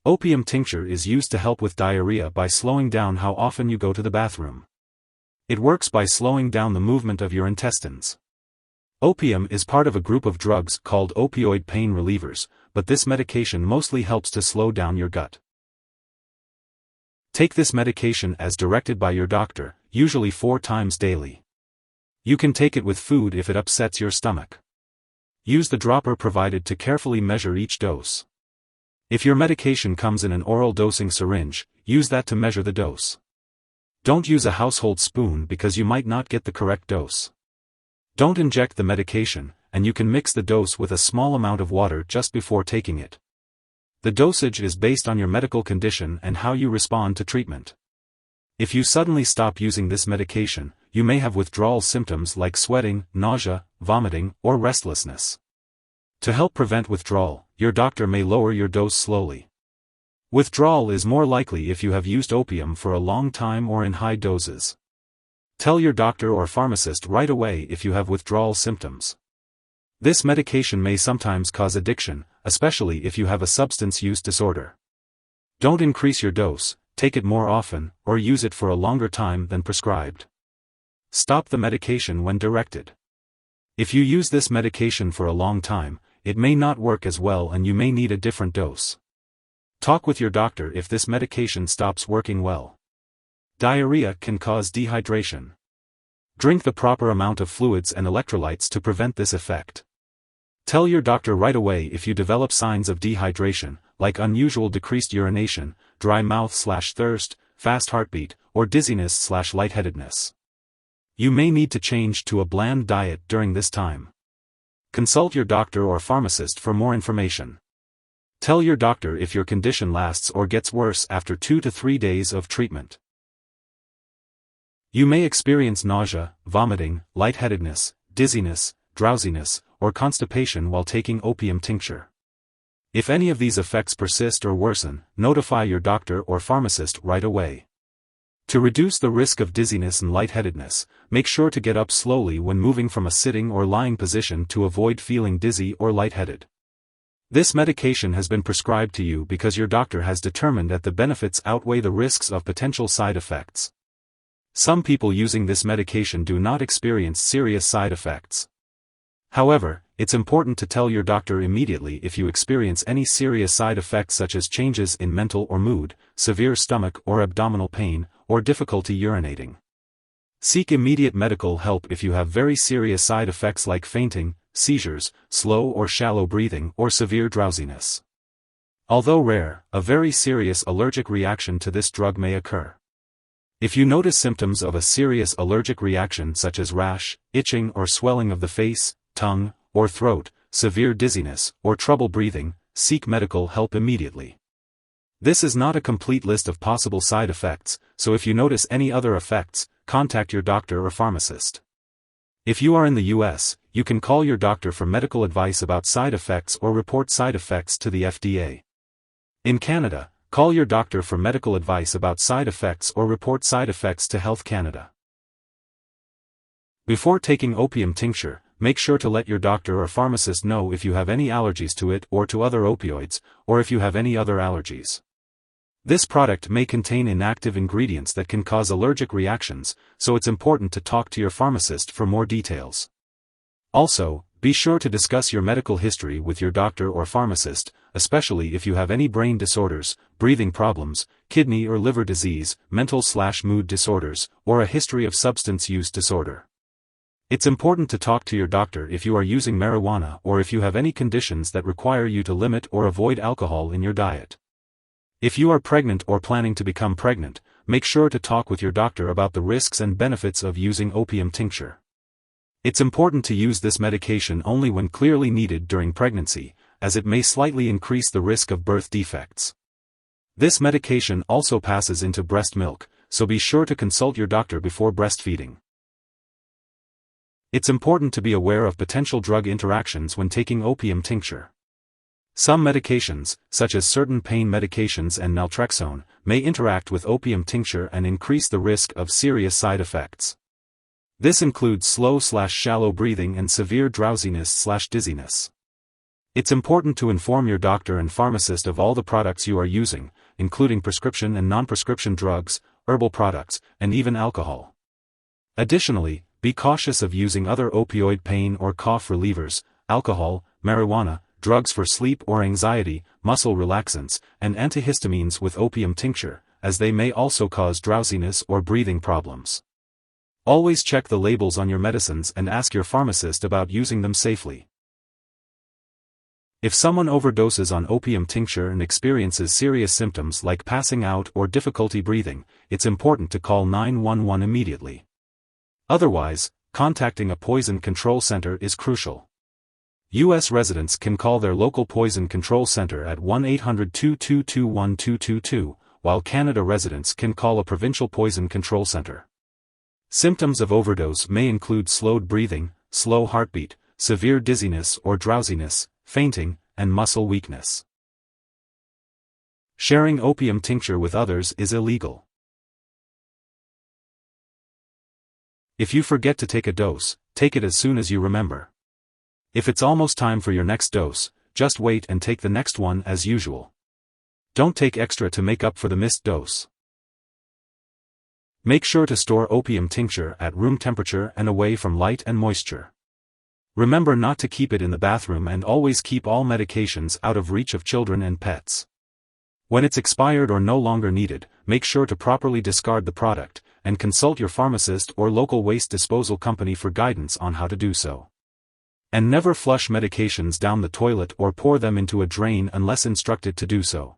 Opium tincture is used to help with diarrhea by slowing down how often you go to the bathroom. It works by slowing down the movement of your intestines. Opium is part of a group of drugs called opioid pain relievers, but this medication mostly helps to slow down your gut. Take this medication as directed by your doctor, usually 4 times daily. You can take it with food if it upsets your stomach. Use the dropper provided to carefully measure each dose. If your medication comes in an oral dosing syringe, use that to measure the dose. Don't use a household spoon because you might not get the correct dose. Don't inject the medication, and you can mix the dose with a small amount of water just before taking it. The dosage is based on your medical condition and how you respond to treatment. If you suddenly stop using this medication, you may have withdrawal symptoms like sweating, nausea, vomiting, or restlessness. To help prevent withdrawal, your doctor may lower your dose slowly. Withdrawal is more likely if you have used opium for a long time or in high doses. Tell your doctor or pharmacist right away if you have withdrawal symptoms. This medication may sometimes cause addiction, especially if you have a substance use disorder. Don't increase your dose, take it more often, or use it for a longer time than prescribed. Stop the medication when directed. If you use this medication for a long time, it may not work as well and you may need a different dose. Talk with your doctor if this medication stops working well. Diarrhea can cause dehydration. Drink the proper amount of fluids and electrolytes to prevent this effect. Tell your doctor right away if you develop signs of dehydration, like unusual decreased urination, dry mouth/thirst, fast heartbeat, or dizziness/lightheadedness. You may need to change to a bland diet during this time. Consult your doctor or pharmacist for more information. Tell your doctor if your condition lasts or gets worse after 2 to 3 days of treatment. You may experience nausea, vomiting, lightheadedness, dizziness, drowsiness, or constipation while taking opium tincture. If any of these effects persist or worsen, notify your doctor or pharmacist right away. To reduce the risk of dizziness and lightheadedness, make sure to get up slowly when moving from a sitting or lying position to avoid feeling dizzy or lightheaded. This medication has been prescribed to you because your doctor has determined that the benefits outweigh the risks of potential side effects. Some people using this medication do not experience serious side effects. However, it's important to tell your doctor immediately if you experience any serious side effects such as changes in mental or mood, severe stomach or abdominal pain, or difficulty urinating. Seek immediate medical help if you have very serious side effects like fainting, seizures, slow or shallow breathing, or severe drowsiness. Although rare, a very serious allergic reaction to this drug may occur. If you notice symptoms of a serious allergic reaction such as rash, itching or swelling of the face, tongue, or throat, severe dizziness, or trouble breathing, seek medical help immediately. This is not a complete list of possible side effects, so if you notice any other effects, contact your doctor or pharmacist. If you are in the US, you can call your doctor for medical advice about side effects or report side effects to the FDA. In Canada, call your doctor for medical advice about side effects or report side effects to Health Canada. Before taking opium tincture, make sure to let your doctor or pharmacist know if you have any allergies to it or to other opioids, or if you have any other allergies. This product may contain inactive ingredients that can cause allergic reactions, so it's important to talk to your pharmacist for more details. Also, be sure to discuss your medical history with your doctor or pharmacist, especially if you have any brain disorders, breathing problems, kidney or liver disease, mental/mood disorders, or a history of substance use disorder. It's important to talk to your doctor if you are using marijuana or if you have any conditions that require you to limit or avoid alcohol in your diet. If you are pregnant or planning to become pregnant, make sure to talk with your doctor about the risks and benefits of using opium tincture. It's important to use this medication only when clearly needed during pregnancy, as it may slightly increase the risk of birth defects. This medication also passes into breast milk, so be sure to consult your doctor before breastfeeding. It's important to be aware of potential drug interactions when taking opium tincture. Some medications, such as certain pain medications and naltrexone, may interact with opium tincture and increase the risk of serious side effects. This includes slow/shallow breathing and severe drowsiness/dizziness. It's important to inform your doctor and pharmacist of all the products you are using, including prescription and non-prescription drugs, herbal products, and even alcohol. Additionally, be cautious of using other opioid pain or cough relievers, alcohol, marijuana, drugs for sleep or anxiety, muscle relaxants, and antihistamines with opium tincture, as they may also cause drowsiness or breathing problems. Always check the labels on your medicines and ask your pharmacist about using them safely. If someone overdoses on opium tincture and experiences serious symptoms like passing out or difficulty breathing, it's important to call 911 immediately. Otherwise, contacting a poison control center is crucial. U.S. residents can call their local poison control center at 1-800-222-1222, while Canada residents can call a provincial poison control center. Symptoms of overdose may include slowed breathing, slow heartbeat, severe dizziness or drowsiness, fainting, and muscle weakness. Sharing opium tincture with others is illegal. If you forget to take a dose, take it as soon as you remember. If it's almost time for your next dose, just wait and take the next one as usual. Don't take extra to make up for the missed dose. Make sure to store opium tincture at room temperature and away from light and moisture. Remember not to keep it in the bathroom and always keep all medications out of reach of children and pets. When it's expired or no longer needed, make sure to properly discard the product, and consult your pharmacist or local waste disposal company for guidance on how to do so. And never flush medications down the toilet or pour them into a drain unless instructed to do so.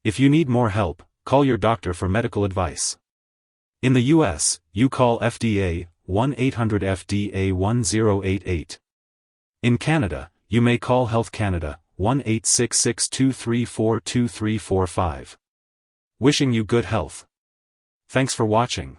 If you need more help, call your doctor for medical advice. In the U.S., you call FDA, 1-800-FDA-1088. In Canada, you may call Health Canada, 1-866-234-2345. Wishing you good health. Thanks for watching.